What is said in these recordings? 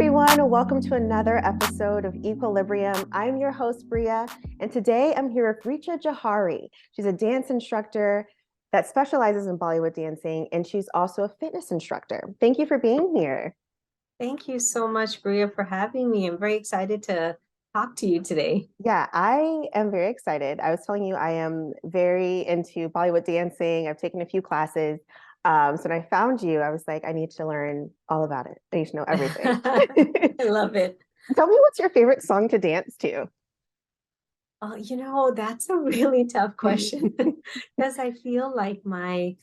everyone. Welcome to another episode of Equilibrium. I'm your host, Bria, and today I'm here with Richa Jauhari. She's a dance instructor that specializes in Bollywood dancing, and she's also a fitness instructor. Thank you for being here. Thank you so much, Bria, for having me. I'm very excited to talk to you today. Yeah, I am very excited. I was telling you I am very into Bollywood dancing. I've taken a few classes. So when I found you, I was like, I need to learn all about it. I need to know everything. I love it. Tell me what's your favorite song to dance to? That's a really tough question because I feel like my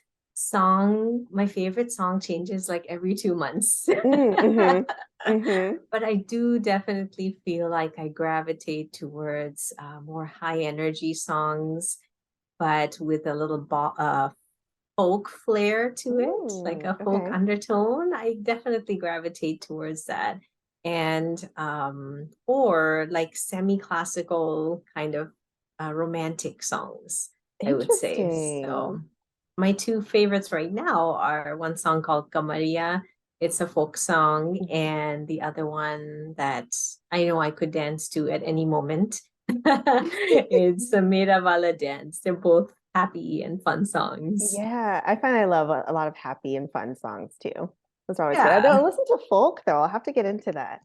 favorite song changes like every 2 months. Mm-hmm. But I do definitely feel like I gravitate towards more high energy songs, but with a little folk flair to it, like a folk Okay. undertone. I definitely gravitate towards that. And or like semi-classical kind of romantic songs, I would say. Interesting. So my two favorites right now are one song called Kamaria. It's a folk song, Mhm. and the other one that I know I could dance to at any moment. It's the Mera Wala Dance. They're both happy and fun songs. Yeah, I find I love a lot of happy and fun songs too. Those are always good. I Yeah. don't listen to folk though. I'll have to get into that.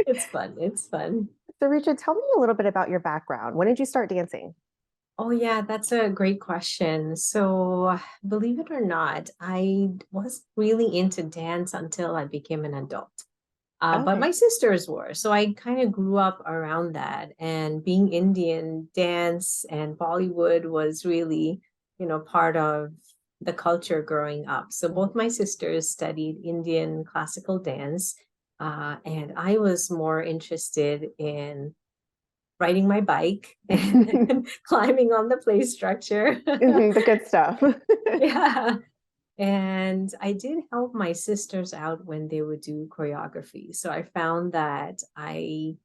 It's fun. It's fun. So, Richard, tell me a little bit about your background. When did you start dancing? Oh, yeah, that's a great question. So, believe it or not, I was really into dance until I became an adult. But Okay. my sisters were. So I kind of grew up around that. And being Indian, dance and Bollywood was really, part of the culture growing up. So both Mhm. my sisters studied Indian classical dance. And I was more interested in riding my bike and climbing on the play structure. The good stuff. Yeah. And I did help my sisters out when they would do choreography. So I found that I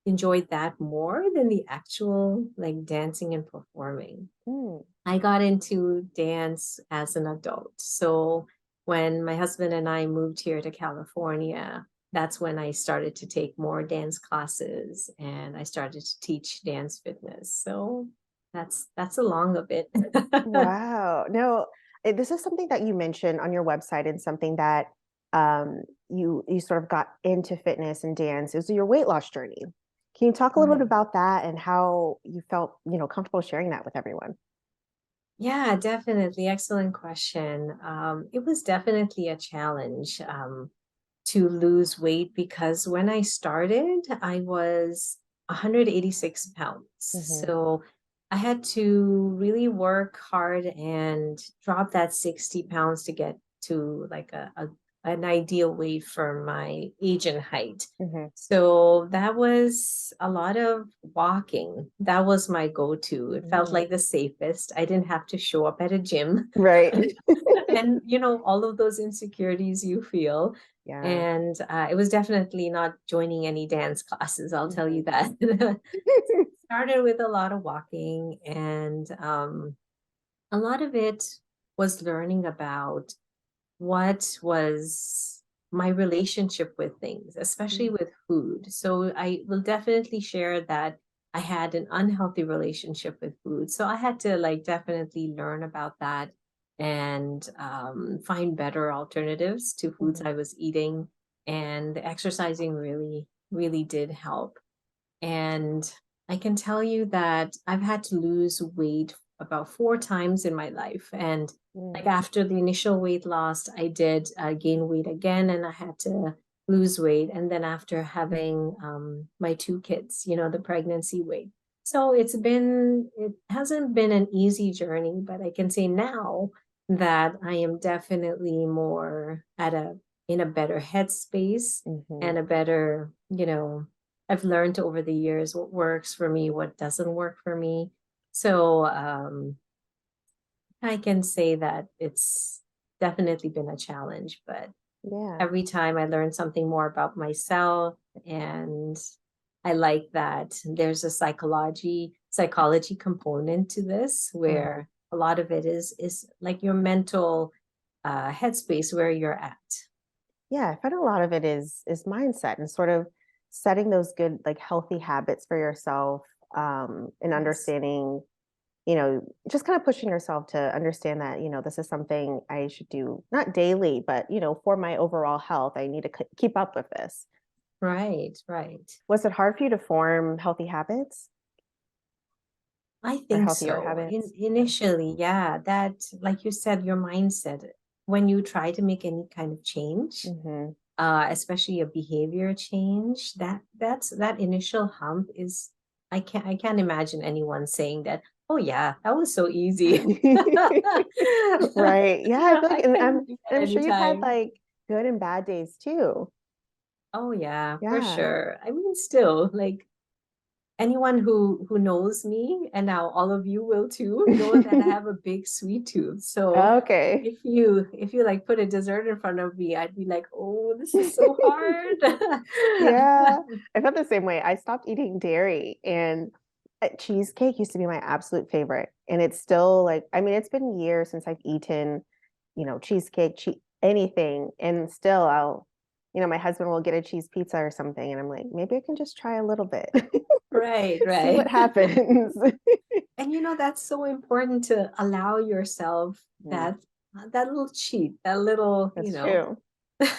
enjoyed that more than the actual like dancing and performing. Mm, I got into dance as an adult. So when my husband and I moved here to California, that's when I started to take more dance classes and I started to teach dance fitness. So that's along of it. wow. No, this is something that you mentioned on your website and something that you sort of got into fitness and dance. It was your weight loss journey. Can you talk a little bit Right. about that and how you felt, comfortable sharing that with everyone? Yeah, definitely. Excellent question. It was definitely a challenge to lose weight because when I started, I was 186 pounds. Hmm. So I had to really work hard and drop that 60 pounds to get to like an ideal weight for my age and height. Hmm. So that was a lot of walking. That was my go-to. It felt Mm. like the safest. I didn't have to show up at a gym. Right. And all of those insecurities you feel. Yeah. And it was definitely not joining any dance classes, I'll tell Mhm. you that. Started with a lot of walking, and a lot of it was learning about what was my relationship with things, especially Mm. with food. So I will definitely share that I had an unhealthy relationship with food. So I had to like definitely learn about that and find better alternatives to foods Mhm. I was eating. And the exercising really, really did help. And I can tell you that I've had to lose weight about 4 times in my life. And like Mm. after the initial weight loss, I did gain weight again and I had to lose weight. And then after having my two kids, the pregnancy weight. So it hasn't been an easy journey, but I can say now that I am definitely more in a better headspace Mhm. and a better, I've learned over the years what works for me, what doesn't work for me. So I can say that it's definitely been a challenge, but Yeah. every time I learn something more about myself, and I like that there's a psychology component to this Mhm. where a lot of it is like your mental headspace where you're at. Yeah, I find a lot of it is mindset and sort of setting those good, like healthy habits for yourself, and Yes. understanding, just kind of pushing yourself to understand that, this is something I should do not daily, but for my overall health, I need to keep up with this. Right, right. Was it hard for you to form healthy habits I or think healthier so. habits? Initially, yeah, that, like you said, your mindset, when you try to make any kind of change, Hmm. especially a behavior change, that initial hump is, I can't imagine anyone saying that, oh yeah, that was so easy. Right. Yeah, I feel like, I and can do that I'm sure you've had anytime. like good and bad days too. Oh yeah, for Yeah. sure. I mean, still, like anyone who knows me, and now all of you will too, know that I have a big sweet tooth. So Okay. if you like put a dessert in front of me, I'd be like, oh, this is so hard. Yeah, I felt the same way. I stopped eating dairy, and cheesecake used to be my absolute favorite. And it's still like, I mean, it's been years since I've eaten, cheesecake, anything. And still, my husband will get a cheese pizza or something. And I'm like, maybe I can just try a little bit, Right, see what right. happens. And that's so important to allow yourself Mm, that little cheat, that little, that's true. what's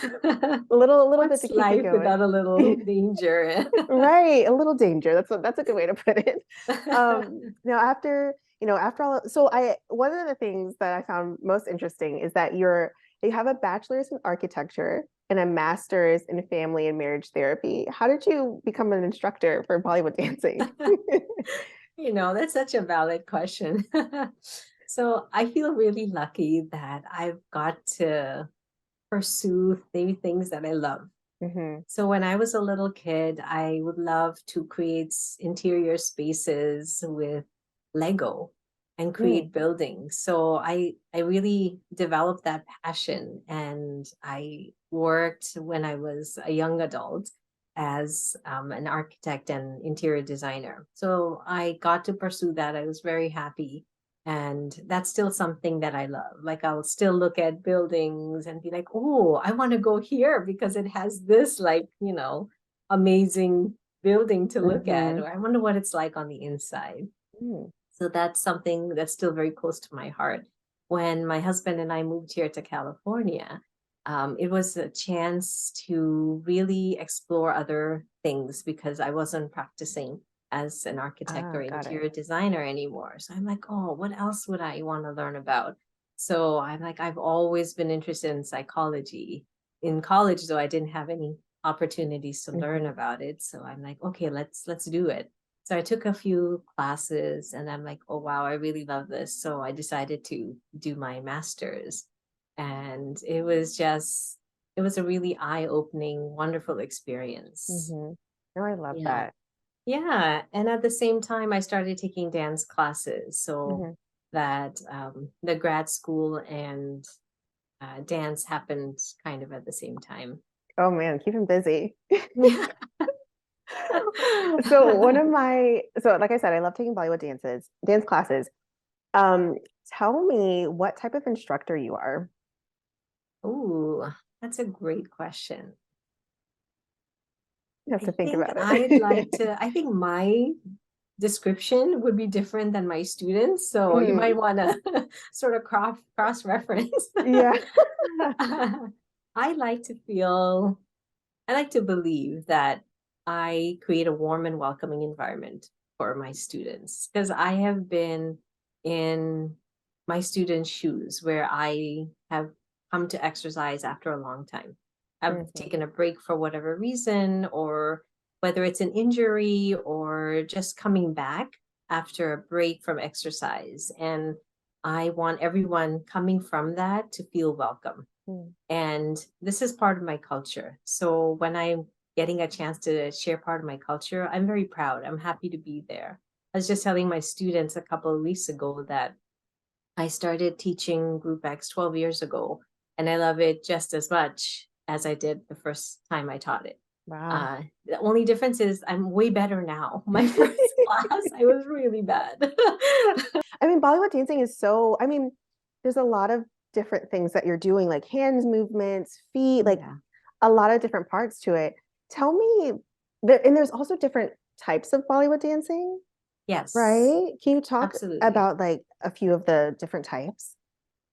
A little bit to keep it life going. without a little danger? Right, a little danger. That's a good way to put it. Now after all, so I one of the things that I found most interesting is that you have a bachelor's in architecture and a master's in family and marriage therapy. How did you become an instructor for Bollywood dancing? That's such a valid question. So I feel really lucky that I've got to pursue maybe things that I love. Hmm. So when I was a little kid, I would love to create interior spaces with Lego and Mm. create buildings. So I really developed that passion, and I worked when I was a young adult as an architect and interior designer. So I got to pursue that. I was very happy. And that's still something that I love. Like I'll still look at buildings and be like, oh, I want to go here because it has this like, amazing building to look at, Hmm. or I wonder what it's like on the inside. Mm. So that's something that's still very close to my heart. When my husband and I moved here to California, it was a chance to really explore other things because I wasn't practicing as an architect or Ah, got it. interior designer anymore. So I'm like, oh, what else would I want to learn about? So I'm like, I've always been interested in psychology. In college, though, I didn't have any opportunities to learn Hmm. about it. So I'm like, okay, let's do it. So I took a few classes and I'm like, oh wow, I really love this. So I decided to do my master's. And it was a really eye-opening, wonderful experience. Hmm. No, I love Yeah. that. Yeah. And at the same time, I started taking dance classes. So Hmm. that the grad school and dance happened kind of at the same time. Oh man, keep him busy. So like I said, I love taking Bollywood dance classes. Um, Tell me what type of instructor you are. Ooh, that's a great question. You have to I think think about I'd like it. to, I think my description would be different than my students. So you Mm, might want to sort of cross reference. yeah. I like to feel, I like to believe that I create a warm and welcoming environment for my students because I have been in my students' shoes where I have come to exercise after a long time. I've Mhm. taken a break for whatever reason, or whether it's an injury or just coming back after a break from exercise. And I want everyone coming from that to feel welcome. Mm. And this is part of my culture. So when I'm getting a chance to share part of my culture, I'm very proud. I'm happy to be there. I was just telling my students a couple of weeks ago that I started teaching Group X 12 years ago, and I love it just as much as I did the first time I taught it. Wow. The only difference is I'm way better now. My first class, I was really bad. I mean, Bollywood dancing is I mean, there's a lot of different things that you're doing, like hands movements, feet. Like, Yeah. a lot of different parts to it. Tell me, and there's also different types of Bollywood dancing, Yes, right? Can you talk absolutely. about like a few of the different types?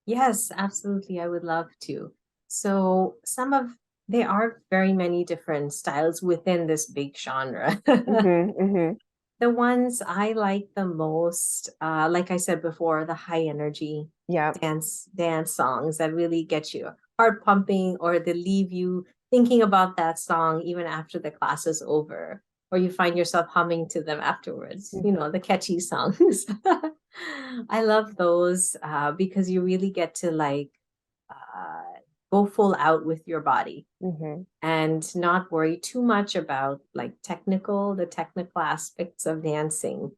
Yes, absolutely. I would love to. So there are very many different styles within this big genre. Mm-hmm. The ones I like the most, like I said before, the high energy Yeah. dance songs that really get you heart pumping, or they leave you thinking about that song even after the class is over, or you find yourself humming to them afterwards, the catchy songs. I love those because you really get to like go full out with your body Mm-hmm. and not worry too much about like the technical aspects of dancing.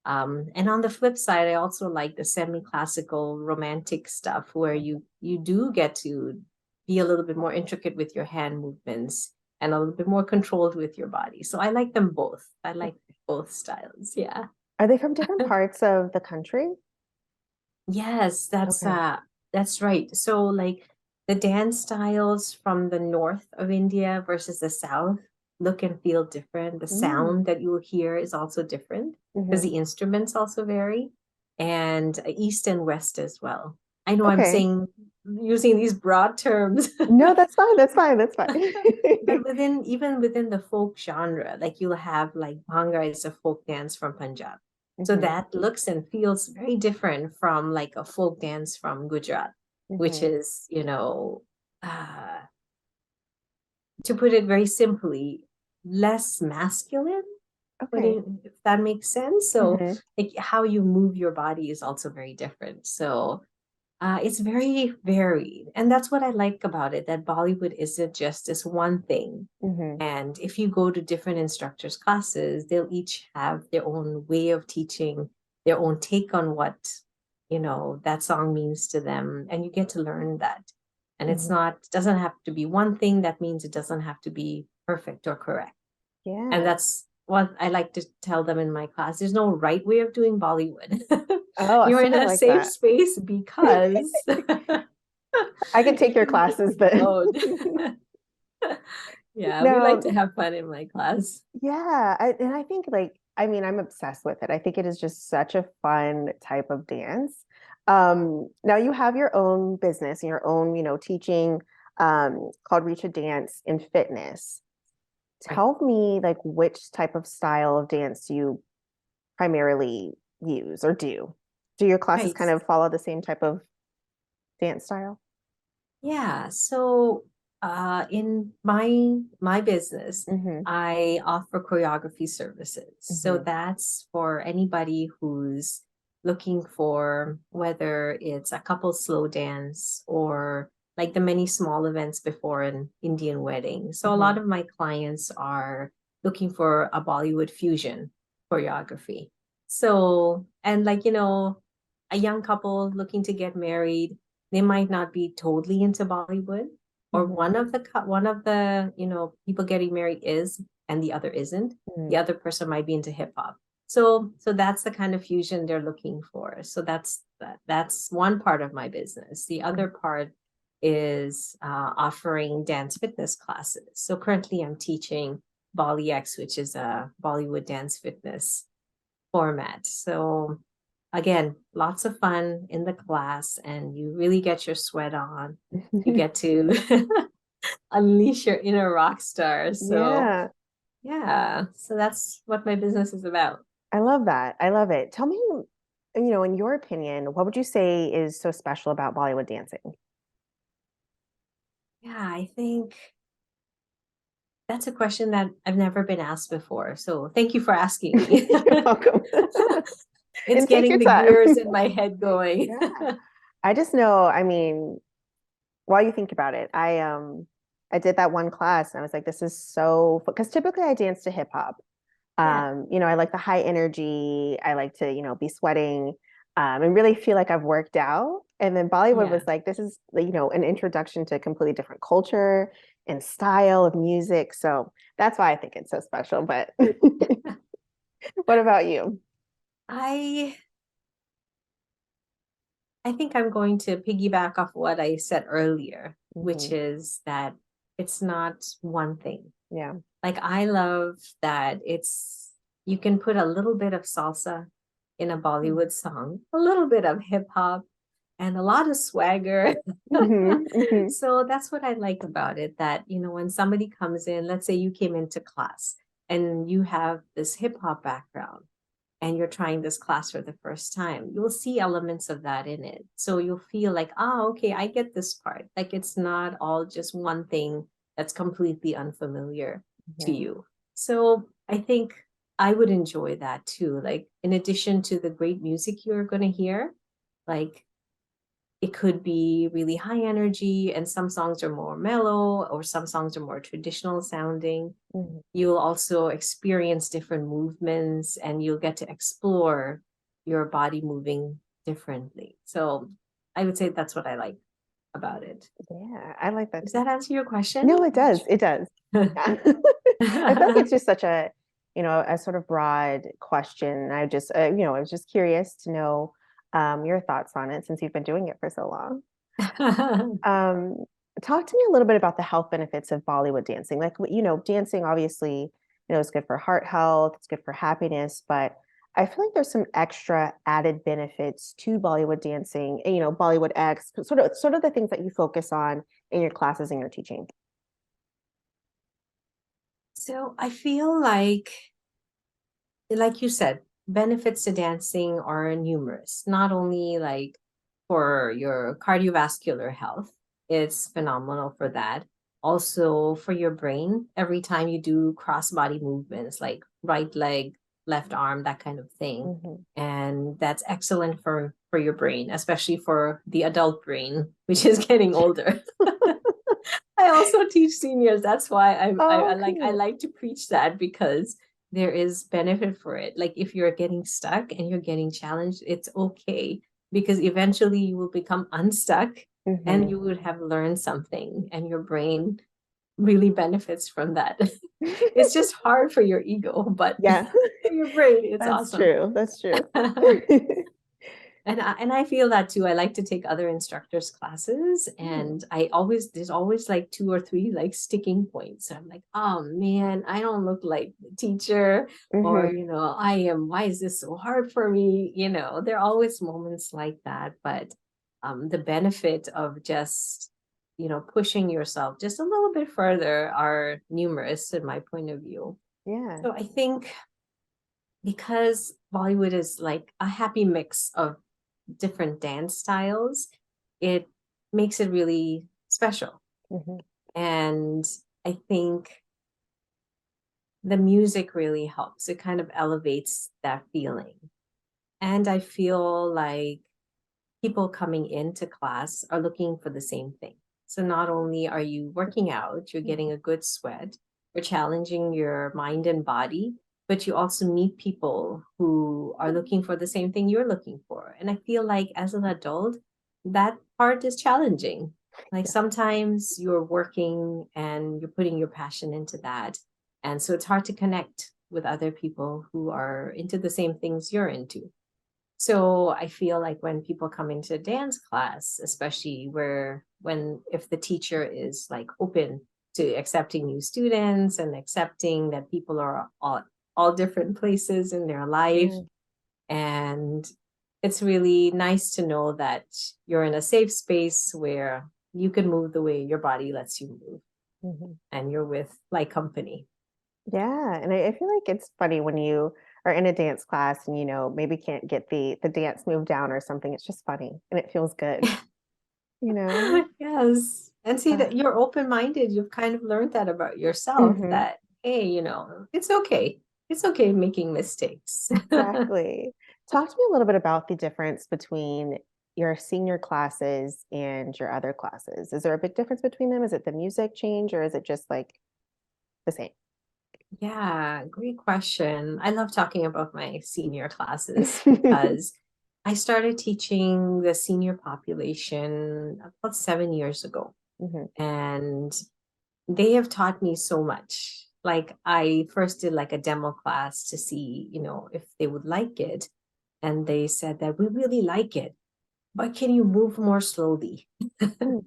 And on the flip side, I also like the semi-classical romantic stuff where you do get to be a little bit more intricate with your hand movements and a little bit more controlled with your body. So I like them both. I like both styles. Yeah. Are they from different parts of the country? Yes, Okay. that's right. So like the dance styles from the north of India versus the south look and feel different. The Mm. sound that you will hear is also different because Mm-hmm. the instruments also vary, and east and west as well. I know I'm Okay. saying using these broad terms, No, that's fine. That's fine. That's fine. but even within the folk genre, like you'll have like Bhangra is a folk dance from Punjab. So Mm-hmm. that looks and feels very different from like a folk dance from Gujarat, which Mm-hmm. is, uh, to put it very simply, less masculine, but Okay. if that makes sense. So Mm-hmm. like how you move your body is also very different. So it's very varied. And that's what I like about it, that Bollywood isn't just this one thing. Mm-hmm. And if you go to different instructors' classes, they'll each have their own way of teaching, their own take on what, that song means to them. And you get to learn that. And Mm-hmm. doesn't have to be one thing. That means it doesn't have to be perfect or correct. And Yeah. that's what I like to tell them in my class. There's no right way of doing Bollywood. Oh, You're see, in I a like safe that. space because I can take you your can be classes then. alone. Yeah, we like to No, have fun in my class. yeah. And I think like, I mean, I'm obsessed with it. I think it is just such a fun type of dance. Now you have your own business and your own, teaching called Richa Dance in Fitness. Right. Tell me like which type of style of dance you primarily use or do. Do your classes Right. kind of follow the same type of dance style? Yeah. So in my business, Mm-hmm. I offer choreography services. So Mm-hmm. that's for anybody who's looking for, whether it's a couple slow dance or like the many small events before an Indian wedding. So a lot Mm-hmm. of my clients are looking for a Bollywood fusion choreography. So, and like, a young couple looking to get married, they might not be totally into Bollywood, or Mm-hmm. one of the people getting married is, and the other isn't. The other person might be into hip hop. So that's the kind of fusion they're looking for. So that's one part of my business. The Mm-hmm. other part is offering dance fitness classes. So currently I'm teaching Bolly X, which is a Bollywood dance fitness format. So again, lots of fun in the class, and you really get your sweat on. You get to unleash your inner rock star. So Yeah, yeah, so that's what my business is about. I love that. I love it. Tell me, in your opinion, what would you say is so special about Bollywood dancing? Yeah, I think that's a question that I've never been asked before. So thank you for asking me. You're welcome. It's And take getting your the time. gears in my head going. Yeah. I just know, I mean, while you think about it, I did that one class and I was like, this is so because typically I dance to hip hop. Yeah, I like the high energy. I like to, be sweating, and really feel like I've worked out. And then Bollywood yeah. was like, this is, an introduction to a completely different culture and style of music. So that's why I think it's so special. But what about you? I I think I'm going to piggyback off what I said earlier, which Hmm. is that It's not one thing. Yeah. Like I love that you can put a little bit of salsa in a Bollywood song, a little bit of hip hop, and a lot of swagger. Hmm. Hmm. So that's what I like about it, that, when somebody comes in, let's say you came into class and you have this hip hop background and you're trying this class for the first time, you'll see elements of that in it. So you'll feel like, oh, okay, I get this part. Like it's not all just one thing that's completely unfamiliar to Yeah. you. So I think I would enjoy that too. Like in addition to the great music you're going to hear, like it could be really high energy and some songs are more mellow or some songs are more traditional sounding. Mhm. You'll also experience different movements and you'll get to explore your body moving differently. So I would say that's what I like about it. Yeah, I like that Does too. that answer your question? No, it does. It does. Yeah. I feel like it's just such a, a sort of broad question. I was just curious to know your thoughts on it since you've been doing it for so long. Um, Talk to me a little bit about the health benefits of Bollywood dancing. Like, dancing obviously, is good for heart health, it's good for happiness, but I feel like there's some extra added benefits to Bollywood dancing, and, Bollywood X, sort of the things that you focus on in your classes and your teaching. So I feel like you said, benefits to dancing are numerous, not only like for your cardiovascular health, it's phenomenal for that. Also for your brain, every time you do cross body movements like right leg, left arm, that kind of thing. Hmm. And that's excellent for your brain, especially for the adult brain, which is getting older. I also teach seniors. That's why Oh, I cool. like to preach that, because there is benefit for it. Like if you're getting stuck and you're getting challenged, it's okay, because eventually you will become unstuck and Hmm. you would have learned something and your brain really benefits from that. It's just hard for your ego, but Yeah, for your brain, it's that's awesome. true. That's true. And I feel that too. I like to take other instructors' classes, Mm. and there's always like two or three like sticking points. So I'm like, oh man, I don't look like the teacher, or Mhm. why is this so hard for me? There are always moments like that, but the benefit of just pushing yourself just a little bit further are numerous in my point of view. Yeah. So I think because Bollywood is like a happy mix of different dance styles, it makes it really special. Mhm. And I think the music really helps. It kind of elevates that feeling. And I feel like people coming into class are looking for the same thing. So not only are you working out, you're getting Mhm. a good sweat, you're challenging your mind and body, but you also meet people who are looking for the same thing you're looking for. And I feel like as an adult, that part is challenging. Like Yeah. sometimes you're working and you're putting your passion into that. And so it's hard to connect with other people who are into the same things you're into. So I feel like when people come into dance class, especially if the teacher is like open to accepting new students and accepting that people are all different places in their life, Mm. and it's really nice to know that you're in a safe space where you can move the way your body lets you move Mhm. and you're with like company. Yeah, and I feel like it's funny when you are in a dance class and maybe can't get the dance move down or something. It's just funny and it feels good, you know? Yes. And see Uh, that you're open-minded. You've kind of learned that about yourself, mhm. that, hey, it's okay. It's okay making mistakes. Exactly. Talk to me a little bit about the difference between your senior classes and your other classes. Is there a big difference between them? Is it the music change or is it just like the same? Yeah, great question. I love talking about my senior classes because I started teaching the senior population about 7 years ago. Mhm. And they have taught me so much. Like I first did like a demo class to see, if they would like it. And they said that we really like it, but can you move more slowly? Mm.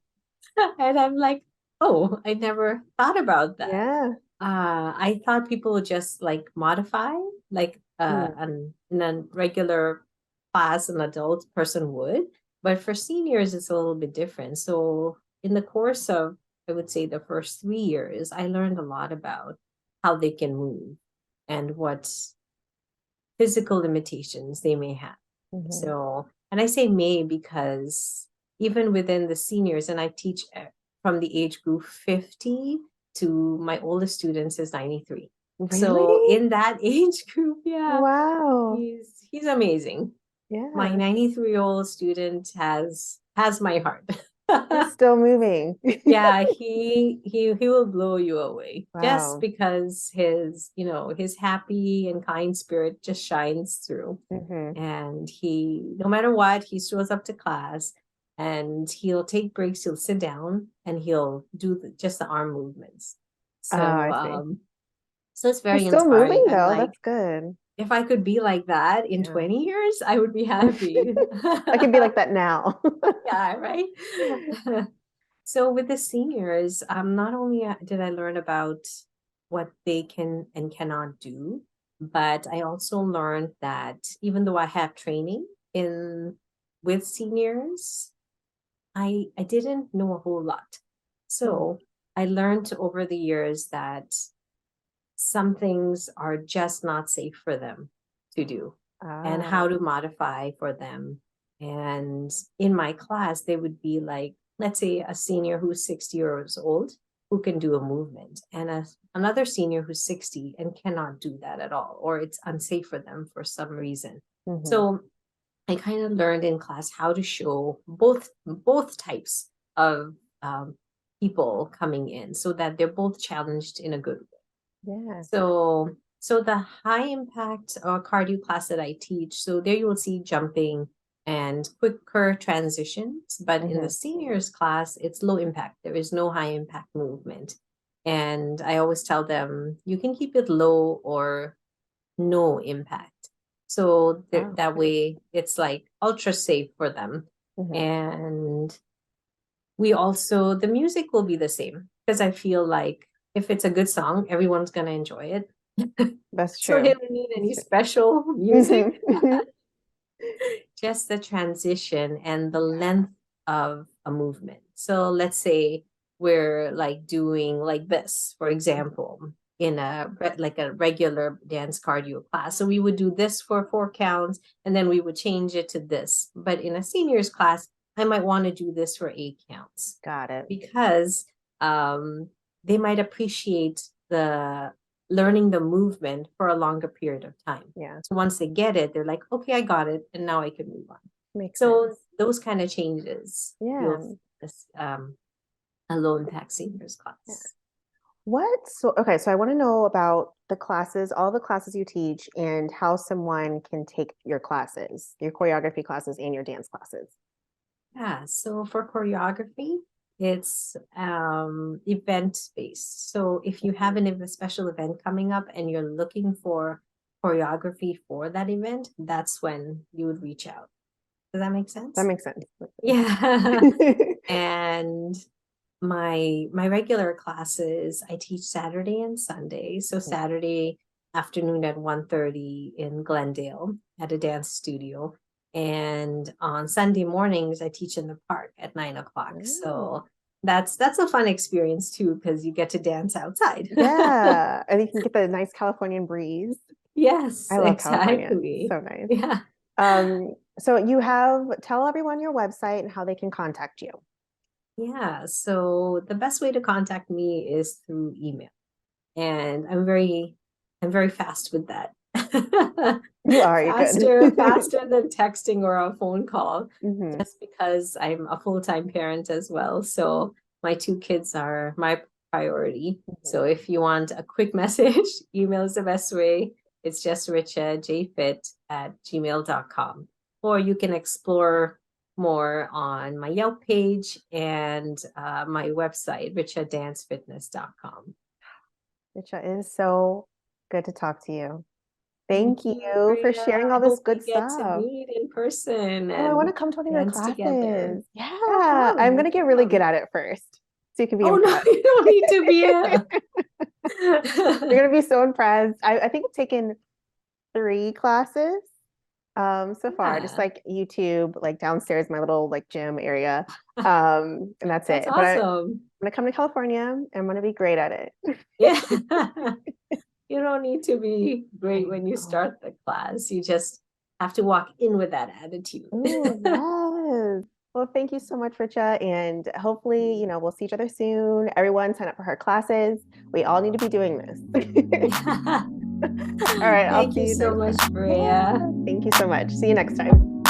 And I'm like, Oh, I never thought about that. Yeah. I thought people would just like modify, like Mm. in a regular class, an adult person would. But for seniors, it's a little bit different. So in the course of, I would say, the first 3 years, I learned a lot about how they can move and what physical limitations they may have. Mhm. So, and I say may because even within the seniors, and I teach from the age group 50 to my oldest students is 93. So Really? in that age group, yeah, Wow. he's amazing. My Yeah. 93-year-old student has my heart. He's still moving. Yeah, he will blow you away just Wow. because his happy and kind spirit just shines through. Hmm. And he, no matter what, he shows up to class and he'll take breaks, he'll sit down and he'll do just the arm movements. Oh, So I see. so it's He's very still inspiring. moving I'm though. like, That's good. if I could be like that in Yeah. 20 years, I would be happy. I can be like that now. Yeah, right. So with the seniors, not only did I learn about what they can and cannot do, but I also learned that even though I have training in with seniors, I didn't know a whole lot. Mm. So I learned over the years that some things are just not safe for them to do and Ah. how to modify for them. And in my class, they would be like, let's say a senior who's 60 years old who can do a movement, and another senior who's 60 and cannot do that at all, or it's unsafe for them for some reason. Hmm. So I kind of learned in class how to show both types of people coming in so that they're both challenged in a good way. Yeah. So the high impact cardio class that I teach, so there you will see jumping and quicker transitions, but in the Hmm. seniors class, it's low impact. There is no high impact movement. And I always tell them you can keep it low or no impact. So Oh, that okay. way it's like ultra safe for them. Hmm. And we also, the music will be the same because I feel like if it's a good song, everyone's going to enjoy it. That's So they true. don't need That's any true. special music, Hmm. just the transition and the length of a movement. So let's say we're like doing like this, for example, in like a regular dance cardio class. So we would do this for 4 counts and then we would change it to this. But in a seniors class, I might want to do this for 8 counts Got it. because um, they might appreciate the learning the movement for a longer period of time. Yeah. So once they get it, they're like, okay, I got it, and now I can move on. Makes So sense. those kind of changes, Yeah. you'll this a low impact seniors Yeah. class. Okay, so I want to know about the classes, all the classes you teach, and how someone can take your classes, your choreography classes and your dance classes. Yeah, so for choreography, it's event based. So if you have a special event coming up and you're looking for choreography for that event, that's when you would reach out. Does that make That sense? makes sense. Yeah. And my regular classes, I teach Saturday and Sunday. So Saturday afternoon at 1:30 in Glendale at a dance studio. And on Sunday mornings, I teach in the park at 9 o'clock. Oh, So that's a fun experience too, because you get to dance outside. yeah. And you can get the nice Californian breeze. Yes, I love California. It's exactly. so nice. Yeah. So you have, tell everyone your website and how they can contact you. Yeah. So the best way to contact me is through email. And I'm very fast with that. You are, you're good. Faster than texting or a phone call, Hmm. just because I'm a full-time parent as well. So my 2 kids are my priority. Hmm. So if you want a quick message, email is the best way. It's just richajfit@gmail.com. Or you can explore more on my Yelp page and my website, richadancefitness.com. Richa, it is so good to talk to you. Thank Thank you, you for Bria. sharing I all this hope good we get to stuff. meet in person Oh, I want and to come to one of your dance together. classes. Yeah, Yeah, I'm come, gonna get really good come. at it first. So you can be Oh no, impressed. you don't need to be You're gonna be so impressed. I think I've taken 3 classes so far, just Yeah. like YouTube, like downstairs, my little like gym area. And that's That's it. But I'm awesome. gonna come to California and I'm gonna be great at it. Yeah. You don't need to be I great when you know. start the class. You just have to walk in with that attitude. Oh, yes. Well, thank you so much, Richa. And hopefully, we'll see each other soon. Everyone sign up for her classes. We all need to be doing this. All right, I'll Thank see you you so next much, time. Freya. Yeah, thank you so much. See you next time.